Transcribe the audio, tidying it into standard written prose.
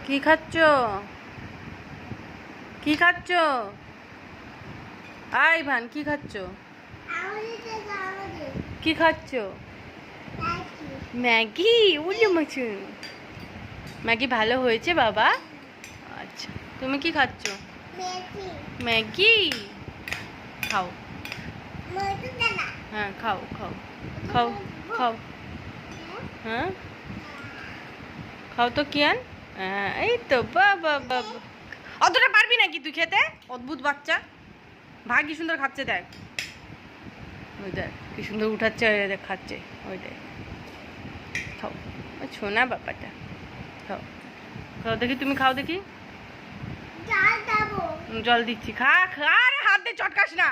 কি খাচ্ছ? কি খাচ্ছ? আই ভান কি খাচ্ছ? কি খাচ্ছ? ম্যাগি। উলি মাছ। ম্যাগি ভালো হয়েছে বাবা? আচ্ছা, তুমি কি খাচ্ছ? ম্যাগি। খাও। হ্যাঁ খাও খাও খাও খাও। হ্যাঁ খাও তো কিয়ান। হ্যাঁ এই তো বাবা বাবা। অতটা পারবি নাকি তুই খেতে? অদ্ভুত বাচ্চা। ভাগ কি সুন্দর খাচ্ছে দেখ। ওই দেখ কি সুন্দর উঠাচ্ছে, ওই দেখ খাচ্ছে। ওই দেখ খাও। ওই ছোনা বাবাটা। খাও খাও দেখি, তুমি খাও দেখি। জল দিচ্ছি, খা খা। আরে হাত দিয়ে চটকাস না।